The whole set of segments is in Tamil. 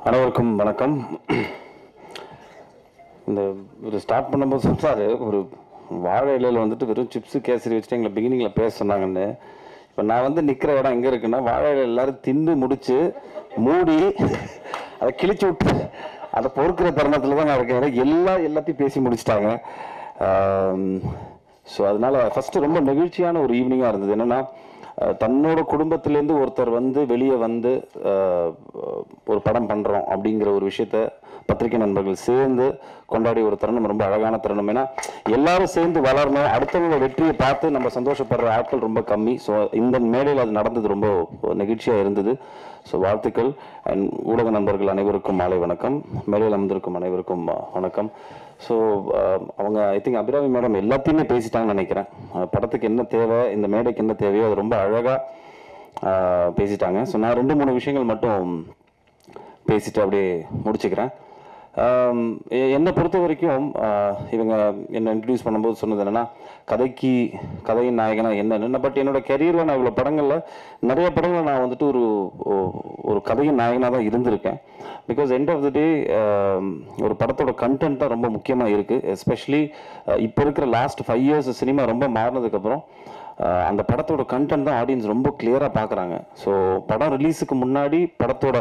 அனைவருக்கும் வணக்கம். இந்த ஒரு ஸ்டார்ட் பண்ணும்போது சொன்னார், ஒரு வாழை இலையில் வந்துட்டு வெறும் சிப்ஸு கேசரி வச்சுட்டு எங்களை பிகினிங்கில் பேச சொன்னாங்கன்னு. இப்போ நான் வந்து நிற்கிற இடம் எங்கே இருக்குன்னா, வாழை இலையில் எல்லோரும் தின்னு முடித்து மூடி அதை கிழிச்சு விட்டு அதை பொறுக்கிற தருணத்தில் தான் நான் இருக்கேன். எல்லாத்தையும் பேசி முடிச்சிட்டாங்க. ஸோ அதனால் ஃபஸ்ட்டு ரொம்ப நெகிழ்ச்சியான ஒரு ஈவினிங்காக இருந்தது. என்னென்னா, தன்னோட குடும்பத்திலேருந்து ஒருத்தர் வந்து வெளியே வந்து ஒரு படம் பண்ணுறோம் அப்படிங்கிற ஒரு விஷயத்த பத்திரிகை நண்பர்கள் சேர்ந்து கொண்டாடி ஒரு தருணம் ரொம்ப அழகான தருணம். ஏன்னா எல்லாரும் சேர்ந்து வளரணும், அடுத்தவங்களோட வெற்றியை பார்த்து நம்ம சந்தோஷப்படுற ஆட்கள் ரொம்ப கம்மி. ஸோ இந்த மேடையில் அது நடந்தது ரொம்ப நெகிழ்ச்சியாக இருந்தது. ஸோ வாழ்த்துக்கள். அண்ட் ஊடக நண்பர்கள் அனைவருக்கும் மாலை வணக்கம். மேடையில் அமர்ந்திருக்கும் அனைவருக்கும் வணக்கம். ஸோ அவங்க ஐ திங்க் அபிராமி மேடம் எல்லாத்தையுமே பேசிட்டாங்கன்னு நினைக்கிறேன். படத்துக்கு என்ன தேவை, இந்த மேடைக்கு என்ன தேவையோ அது ரொம்ப அழகாக பேசிட்டாங்க. ஸோ நான் 2-3 விஷயங்கள் மட்டும் பேசிட்டு அப்படியே முடிச்சுக்கிறேன். என்னை பொறுத்த வரைக்கும் இவங்க என்னை இன்ட்ரடியூஸ் பண்ணும்போது சொன்னது என்னென்னா, கதையின் நாயகனா என்னென்னு. பட் என்னோட கெரியரில் நான் இவ்வளோ படங்களில் நிறைய படங்களில் நான் வந்துட்டு ஒரு கதையின் நாயகனாக தான் இருந்திருக்கேன். பிகாஸ் எண்ட் ஆஃப் த டே ஒரு படத்தோட கண்டென்ட் தான் ரொம்ப முக்கியமாக இருக்குது. எஸ்பெஷலி இப்போ இருக்கிற லாஸ்ட் 5 years சினிமா ரொம்ப மாறினதுக்கப்புறம் அந்த படத்தோட கண்டென்ட் தான் ஆடியன்ஸ் ரொம்ப கிளியராக பார்க்குறாங்க. ஸோ படம் ரிலீஸுக்கு முன்னாடி படத்தோட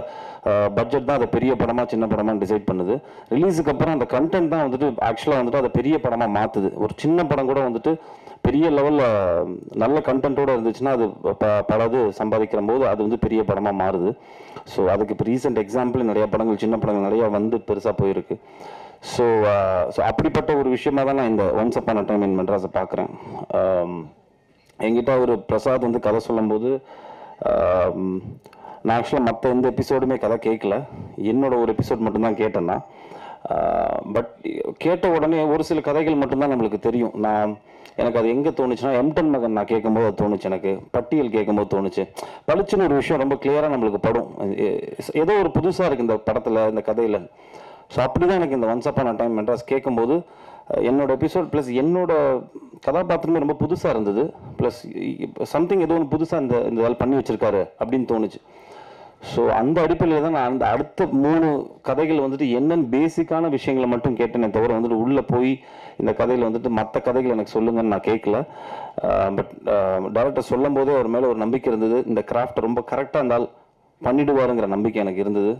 பட்ஜெட் தான் அதை பெரிய படமாக சின்ன படமாக டிசைட் பண்ணுது. ரிலீஸுக்கு அப்புறம் அந்த கண்டென்ட் தான் வந்துட்டு ஆக்சுவலாக வந்துட்டு அதை பெரிய படமாக மாற்றுது. ஒரு சின்ன படம் கூட வந்துட்டு பெரிய லெவலில் நல்ல கண்டென்ட்டோடு இருந்துச்சுன்னா அது பலது சம்பாதிக்கிற போது அது வந்து பெரிய படமாக மாறுது. ஸோ அதுக்கு இப்போ ரீசெண்ட் எக்ஸாம்பிள் நிறையா படங்கள், சின்ன படங்கள் நிறையா வந்து பெருசாக போயிருக்கு. ஸோ அப்படிப்பட்ட ஒரு விஷயமாக தான் நான் இந்த once upon a time in மெட்ராஸை பார்க்குறேன். என்கிட்ட ஒரு பிரசாத் வந்து கதை சொல்லும்போது, நான் ஆக்சுவலாக மற்ற எந்த எபிசோடுமே கதை கேட்கல, என்னோட ஒரு எபிசோட் மட்டும்தான் கேட்டேன்னா. பட் கேட்ட உடனே ஒரு சில கதைகள் மட்டும்தான் நம்மளுக்கு தெரியும். எனக்கு அது எங்கே தோணுச்சுன்னா, எம்டன் மகன் நான் கேட்கும்போது அது தோணுச்சு, எனக்கு பட்டியல் கேட்கும்போது தோணுச்சு. பளிச்சுன்னு ஒரு விஷயம் ரொம்ப கிளியராக நம்மளுக்கு படும், ஏதோ ஒரு புதுசாக இருக்குது இந்த படத்தில், இந்த கதையில். ஸோ அப்படி தான் எனக்கு இந்த once upon a time Madras கேட்கும்போது என்னோட எபிசோட் ப்ளஸ் என்னோட கதாபாத்திரமே ரொம்ப புதுசாக இருந்தது. ப்ளஸ் சம்திங் ஏதோ ஒன்று புதுசாக இந்த வேலை பண்ணி வச்சுருக்காரு அப்படின்னு தோணுச்சு. ஸோ அந்த அடிப்படையில் தான் நான் அந்த அடுத்த 3 கதைகள் வந்துட்டு என்னென்னு பேசிக்கான விஷயங்களை மட்டும் கேட்டேனே தவிர வந்துட்டு உள்ளே போய் இந்த கதையில் வந்துட்டு மற்ற கதைகள் எனக்கு சொல்லுங்கன்னு நான் கேட்கல. பட் டைரக்டர் சொல்லும் போதே அவர் மேலே ஒரு நம்பிக்கை இருந்தது. இந்த கிராஃப்டை ரொம்ப கரெக்டாக இருந்தால் பண்ணிடுவாருங்கிற நம்பிக்கை எனக்கு இருந்தது.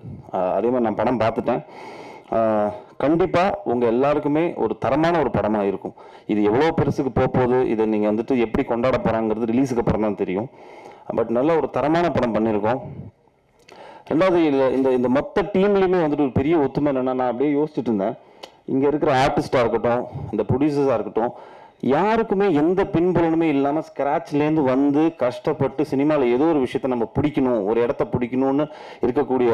அதே மாதிரி நான் படம் பார்த்துட்டேன். கண்டிப்பாக உங்கள் எல்லாருக்குமே ஒரு தரமான ஒரு படமாக இருக்கும். இது எவ்வளோ பெருசுக்கு போகுது, இதை நீங்கள் வந்துட்டு எப்படி கொண்டாட போகிறாங்கிறது ரிலீஸுக்கு அப்புறம் தான் தெரியும். பட் நல்ல ஒரு தரமான படம் பண்ணியிருக்கோம். ரெண்டாவது, இந்த மொத்த டீம்லேயுமே வந்துட்டு ஒரு பெரிய ஒத்துமை என்னென்னா, நான் அப்படியே யோசிச்சுட்டு இருந்தேன், இங்கே இருக்கிற ஆர்டிஸ்டாக இருக்கட்டும், இந்த ப்ரொடியூசர்ஸாக இருக்கட்டும், யாருக்குமே எந்த பின்புலனுமே இல்லாமல் ஸ்க்ராட்ச்லேருந்து வந்து கஷ்டப்பட்டு சினிமாவில் ஏதோ ஒரு விஷயத்த நம்ம பிடிக்கணும், ஒரு இடத்த பிடிக்கணும்னு இருக்கக்கூடிய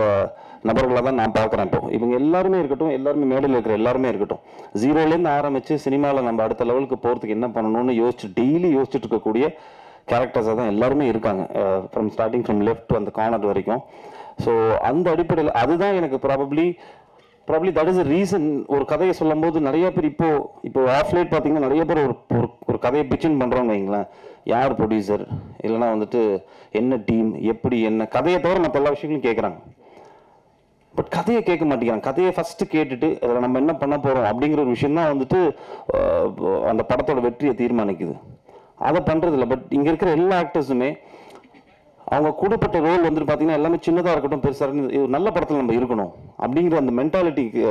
நபர்களாக தான் நான் பார்க்குறேன். இப்போ இவங்க எல்லாருமே இருக்கட்டும், எல்லாருமே மேடையில் இருக்கிற எல்லாருமே இருக்கட்டும், 0லேருந்து ஆரம்பித்து சினிமாவில் நம்ம அடுத்த லெவலுக்கு போகிறதுக்கு என்ன பண்ணணும்னு டெய்லி யோசிச்சுட்டு இருக்கக்கூடிய கேரக்டர்ஸாக தான் எல்லாருமே இருக்காங்க. ஸ்டார்டிங் ஃப்ரம் லெஃப்ட் அந்த கார்னர் வரைக்கும். ஸோ அந்த அடிப்படையில் அதுதான் எனக்கு probably that is a reason. ஒரு கதையை சொல்லும் போது நிறைய பேர் இப்போ ஆஃப்லைட் பார்த்தீங்கன்னா நிறைய பேர் ஒரு கதையை பிச்சின் பண்ணுறோன்னு வைங்களேன், யார் ப்ரொடியூசர், இல்லைனா வந்துட்டு என்ன டீம், எப்படி என்ன கதையை தவிர மற்ற எல்லா விஷயங்களும் கேட்குறாங்க. பட் கதையை கேட்க மாட்டேங்கிறாங்க. கதையை ஃபஸ்ட்டு கேட்டுட்டு அதில் நம்ம என்ன பண்ண போகிறோம் அப்படிங்கிற ஒரு விஷயம் தான் வந்துட்டு அந்த படத்தோட வெற்றியை தீர்மானிக்குது. அதை பண்ணுறதில்ல. பட் இங்கே இருக்கிற எல்லா ஆக்டர்ஸுமே அவங்க கூடப்பட்ட ரோல் வந்துட்டு பார்த்தீங்கன்னா எல்லாமே சின்னதாக இருக்கட்டும், பெருசாக இருக்கட்டும், நல்ல படத்தில் நம்ம இருக்கணும் அப்படிங்கிற அந்த மென்டாலிட்டிக்கு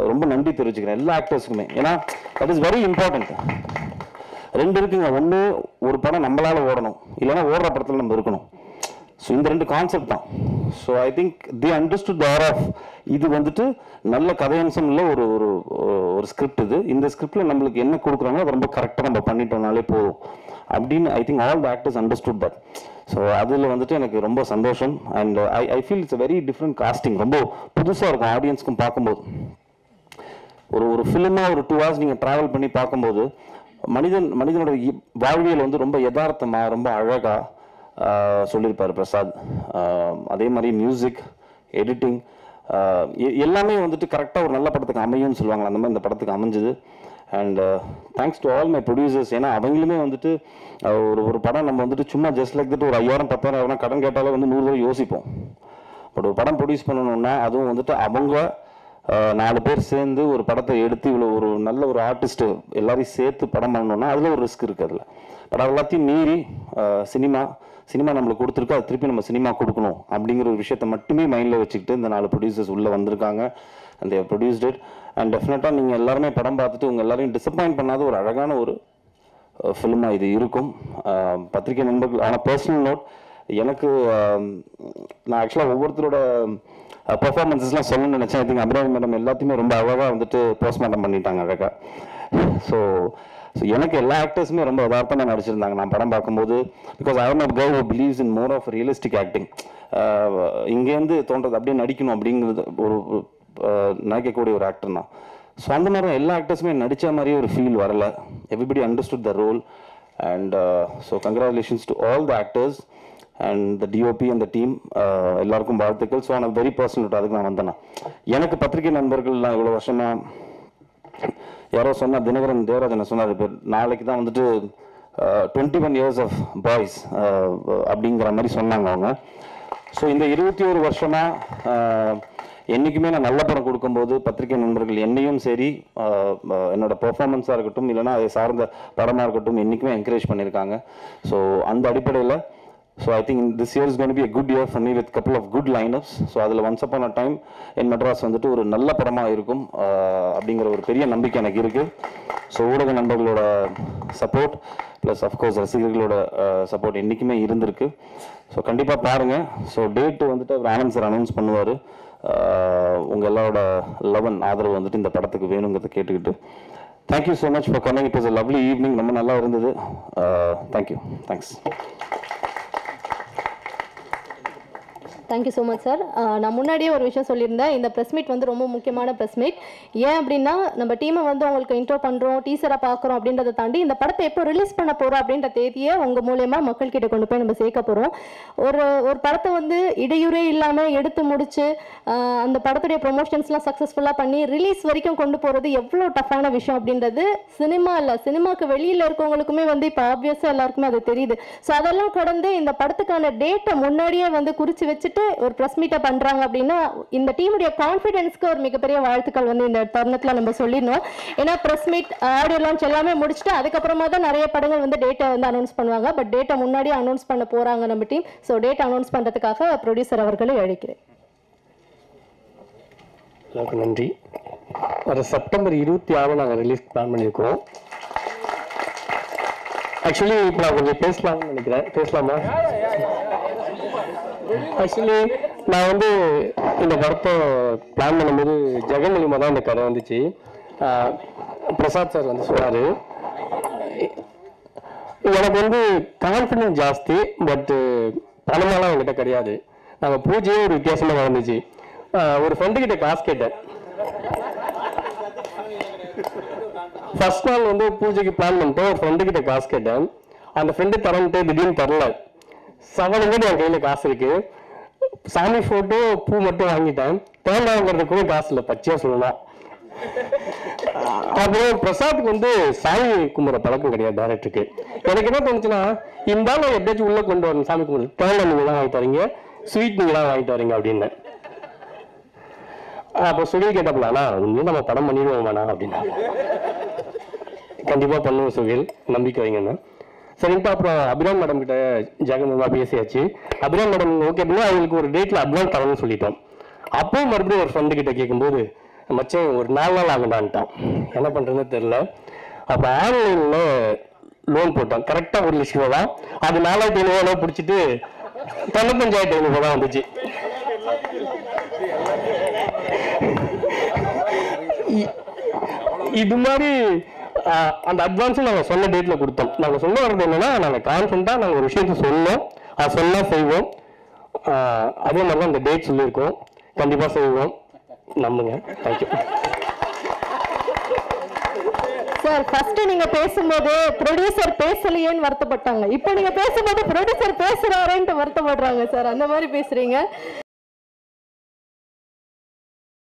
ரொம்ப நன்றி தெரிவிச்சுக்கிறேன் எல்லா ஆக்டர்ஸுக்குமே. ஏன்னா தட் இஸ் வெரி இம்பார்ட்டன்ட். 2 இருக்குங்க. ஒன்று, ஒரு படம் நம்மளால் ஓடணும், இல்லைன்னா ஓடுற படத்தில் நம்ம இருக்கணும். ஸோ இந்த 2 கான்செப்ட் தான். So I think the understood the are of இது வந்துட்டு நல்ல கதையம்சம் இல்லை, ஒரு ஸ்கிரிப்ட். இந்த ஸ்கிரிப்டில் நம்மளுக்கு என்ன கொடுக்குறாங்களோ அதை ரொம்ப கரெக்டாக நம்ம பண்ணிட்டோம்னாலே போதும் அப்படின்னு I think all the actors understood that. So அதில் வந்துட்டு எனக்கு ரொம்ப சந்தோஷம். And I feel it's a very different casting. ரொம்ப புதுசாக இருக்கும் ஆடியன்ஸ்க்கும் பார்க்கும்போது. ஒரு ஃபிலிமாக ஒரு 2 hours நீங்கள் ட்ராவல் பண்ணி பார்க்கும்போது மனிதனோட வாழ்வியல் வந்து ரொம்ப யதார்த்தமாக ரொம்ப அழகாக சொல்லியிருப்பார் பிரசாத். அதே மாதிரி மியூசிக், எடிட்டிங் எல்லாமே வந்துட்டு கரெக்டாக ஒரு நல்ல படத்துக்கு அமையும்னு சொல்லுவாங்க. அந்த மாதிரி இந்த படத்துக்கு அமைஞ்சுது. And thanks to all my producers. ஏன்னா அவங்களுமே வந்துட்டு ஒரு படம் நம்ம வந்துட்டு சும்மா ஜஸ்ட் லைக் தட் ஒரு 5000 10,000 கடன் கேட்டாலே வந்து 100 தடவை யோசிப்போம். பட் ஒரு படம் ப்ரொடியூஸ் பண்ணணும்னா அதுவும் வந்துட்டு அவங்க 4 பேர் சேர்ந்து ஒரு படத்தை எடுத்து இவ்வளோ ஒரு நல்ல ஒரு ஆர்டிஸ்ட்டு எல்லாரையும் சேர்த்து படம் பண்ணணும்னா அதில் ஒரு ரிஸ்க் இருக்குது அதில். பட் எல்லாத்தையும் மீறி சினிமா நம்மளுக்கு கொடுத்துருக்கு, அது திருப்பி நம்ம சினிமா கொடுக்கணும் அப்படிங்கிற ஒரு விஷயத்தை மட்டுமே மைண்டில் வச்சுக்கிட்டு இந்த 4 ப்ரொடியூசர்ஸ் உள்ளே வந்திருக்காங்க. And Dev produced it. And டெஃபினட்டாக நீங்கள் எல்லாருமே படம் பார்த்துட்டு உங்கள் எல்லாரையும் டிசப்பாயிண்ட் பண்ணாத ஒரு அழகான ஒரு ஃபிலிமாக இது இருக்கும். பத்திரிகை நண்பர்கள், ஆனால் பர்சனல் நோட், எனக்கு நான் ஆக்சுவலாக ஒவ்வொருத்தரோட பெர்ஃபார்மன்ஸஸ்லாம் சொல்லணும்னு நினச்சேன். ஐ திங்க் அபிராமி மேடம் எல்லாத்தையுமே ரொம்ப அழகாக வந்துட்டு போஸ்ட்மார்ட்டம் பண்ணிட்டாங்க அழகாக. ஸோ எனக்கு எல்லா ஆக்டர்ஸுமே ரொம்ப யதார்த்தமாக நடிச்சிருந்தாங்க நான் படம் பார்க்கும்போது. Because I am a guy who believes in more of realistic acting. இங்கேருந்து தோன்றது அப்படியே நடிக்கணும் அப்படிங்கிறது ஒரு நினைக்கக்கூடிய ஒரு ஆக்டர் தான். ஸோ அந்த மாதிரி எல்லா ஆக்டர்ஸுமே நடித்த மாதிரியே ஒரு ஃபீல் வரல. Everybody understood the role. And so congratulations to all the actors and the DOP and the team. எல்லாருக்கும் வாழ்த்துக்கள். ஸோ நான் வெரி பர்சனல் அதுக்கு நான் வந்தேன். எனக்கு பத்திரிகை நண்பர்கள்லாம் இவ்வளோ வருஷமாக யாரோ சொன்னார், தினகரன் தேவராஜன் சொன்னார், இப்போ நாளைக்கு தான் வந்துட்டு 21 years ஆஃப் பாய்ஸ் அப்படிங்கிற மாதிரி சொன்னாங்க அவங்க. ஸோ இந்த 21 வருஷமாக என்றைக்குமே நான் நல்ல படம் கொடுக்கும்போது பத்திரிகை நண்பர்கள் என்னையும் சரி என்னோட பெர்ஃபார்மன்ஸாக இருக்கட்டும் இல்லைனா அதை சார்ந்த படமாக இருக்கட்டும் என்றைக்குமே என்கரேஜ் பண்ணியிருக்காங்க. ஸோ அந்த அடிப்படையில் so I think this year is going to be a good year for me with couple of good lineups. So அதில் once upon a time in Madras வந்துட்டு ஒரு நல்ல படமாக இருக்கும் அப்படிங்கிற ஒரு பெரிய நம்பிக்கை எனக்கு இருக்குது. ஸோ ஊடக நண்பர்களோட சப்போர்ட் ப்ளஸ் அஃப்கோர்ஸ் ரசிகர்களோட சப்போர்ட் என்றைக்குமே இருந்திருக்கு. ஸோ கண்டிப்பாக பாருங்கள். ஸோ டேட்டு வந்துட்டு அவர் ஆனந்த் சார் அனௌன்ஸ் பண்ணுவார். உங்கள் எல்லாரோட லவ் அண்ட் ஆதரவு வந்துட்டு இந்த படத்துக்கு வேணுங்கிறத கேட்டுக்கிட்டு thank you so much for coming. It was a lovely evening. ரொம்ப நல்லா இருந்தது. Thank you. Thanks. Thank you so much sir. நான் முன்னாடியே ஒரு விஷயம் சொல்லியிருந்தேன், இந்த ப்ரெஸ் மீட் வந்து ரொம்ப முக்கியமான ப்ரெஸ் மீட். ஏன் அப்படின்னா நம்ம டீமை வந்து உங்களுக்கு இன்ட்ரோ பண்ணுறோம், டீசராக பார்க்குறோம் அப்படின்றத தாண்டி இந்த படத்தை எப்போ ரிலீஸ் பண்ண போகிறோம் அப்படின்ற தேதியை உங்கள் மூலயமா மக்கள்கிட்ட கொண்டு போய் நம்ம சேர்க்க போகிறோம். ஒரு படத்தை வந்து இடையூறே இல்லாமல் எடுத்து முடித்து அந்த படத்துடைய ப்ரொமோஷன்ஸ்லாம் சக்ஸஸ்ஃபுல்லாக பண்ணி ரிலீஸ் வரைக்கும் கொண்டு போகிறது எவ்வளோ டஃப்பான விஷயம் அப்படின்றது சினிமாவுக்கு வெளியில் இருக்கவங்களுக்குமே வந்து இப்போ ஆப்வியஸாக எல்லாருக்குமே அது தெரியுது. ஸோ அதெல்லாம் கடந்து இந்த படத்துக்கான டேட்டை முன்னாடியே வந்து குறித்து வச்சுட்டு ஒரு பிரஸ் மீட்டை பண்றாங்க அப்படின்னா இந்த டீமுடைய கான்ஃபிடன்ஸ்க்கு ஒரு மிகப்பெரிய வாழ்த்துக்கள் வந்து இந்த தருணத்தில் நம்ம சொல்லிடணும். ஏன்னா பிரஸ் மீட், ஆடியோ லான்ச் எல்லாமே முடிச்சுட்டு அதுக்கப்புறமா தான் நிறைய படங்கள் வந்து டேட்டை வந்து அனௌன்ஸ் பண்ணுவாங்க. பட் டேட்டை முன்னாடியே அனௌன்ஸ் பண்ண போறாங்க நம்ம டீம். ஸோ டேட் அனௌன்ஸ் பண்றதுக்காக ப்ரொடியூசர் அவர்களை அழைக்கிறேன். நன்றி. வர செப்டம்பர் 26 நாங்கள் ரிலீஸ் பிளான் பண்ணியிருக்கோம். ஆக்சுவலி இப்போ நான் கொஞ்சம் பேசலாம்னு நினைக்கிறேன். பேசலாமா? ஆக்சுவலி நான் வந்து இந்த படத்தை பிளான் பண்ணும்போது ஜெகன் மூலியமாக தான் இந்த கதை வந்துச்சு. பிரசாத் சார் வந்து சொன்னார், எனக்கு வந்து கான்ஃபிடன்ஸ் ஜாஸ்தி, பட்டு பணமெல்லாம் என்கிட்ட கிடையாது. நாங்கள் பூஜையே ஒரு வித்தியாசமாக நடந்துச்சு. ஒரு ஃப்ரெண்டுக்கிட்ட காசு கேட்டேன். ஃபர்ஸ்ட் நாள் வந்து பூஜைக்கு பிளான் பண்ணிட்டு ஒரு ஃப்ரெண்டுக்கிட்ட காசு கேட்டேன். அந்த ஃப்ரெண்டு தரன்ட்டு திடீர்னு தரல. 7 என் கையில் காசு இருக்கு. சாமி ஃபோட்டோ பூ மட்டும் வாங்கிட்டேன். தேங்காய்ங்கிறதுக்கு காசு இல்லை, பச்சையாக சொல்லலாம். அப்புறம் பிரசாத்துக்கு வந்து சாமி கும்பிட்ற பழக்கம் கிடையாது டேரக்டருக்கு. எனக்கு என்ன தோணுச்சுன்னா, இந்த ஆள் எப்படியாச்சும் உள்ளே கொண்டு வரணும் சாமி கும்பிடு. தேங்காய் நீங்கள் தான் வாங்கிட்டு வரீங்க, ஸ்வீட் நீங்கள் தான் வாங்கிட்டு வரீங்க அப்படின்னு. அப்போ சுகில் கேட்டப்பலாண்ணா உண்மையும் நம்ம படம் பண்ணிடுவோம் வேணா அப்படின்னா. கண்டிப்பாக பண்ணுவோம் சுகில், நம்பிக்கை வைங்கண்ணா. சரிங்கப்பா. அப்புறம் அபிராம் மேடம் கிட்ட ஜெகன்மா பேசியாச்சு. அபிராம் மேடம் ஓகே அப்படின்னா அவங்களுக்கு ஒரு டேட்டில் அட்வான்ஸ் தரணும்னு சொல்லிட்டோம். அப்போவும் மறுபடியும் ஒரு ஃப்ரெண்டு கிட்ட கேட்கும்போது மச்சம் ஒரு 4 நாள் ஆகுண்டான்ட்டான். என்ன பண்ணுறதுன்னு தெரில. அப்போ ஆன்லைனில் லோன் போட்டோம். கரெக்டாக 1 லட்சம் ரூபா தான். அது 4500 பிடிச்சிட்டு 95,500 தான் வந்துச்சு. இது மாதிரி அந்த அட்வான்ஸும் நாங்கள் சொன்ன டேட்டில் கொடுத்தோம். நாங்கள் சொல்ல வர்றது என்னன்னா, நாங்கள் கான்ஃபிடண்ட்டாக நாங்கள் ஒரு விஷயத்தை சொன்னோம், அது சொன்னால் செய்வோம். அதே மாதிரி தான் இந்த டேட் சொல்லியிருக்கோம். கண்டிப்பாக செய்வோம், நம்புங்க. Thank you sir. ஃபர்ஸ்ட் நீங்க பேசும்போது ப்ரொடியூசர் பேசலையேன்னு வருத்தப்பட்டாங்க. இப்போ நீங்க பேசும்போது ப்ரொடியூசர் பேசுறாருன்ட்டு வருத்தப்படுறாங்க சார். அந்த மாதிரி பேசுறீங்க.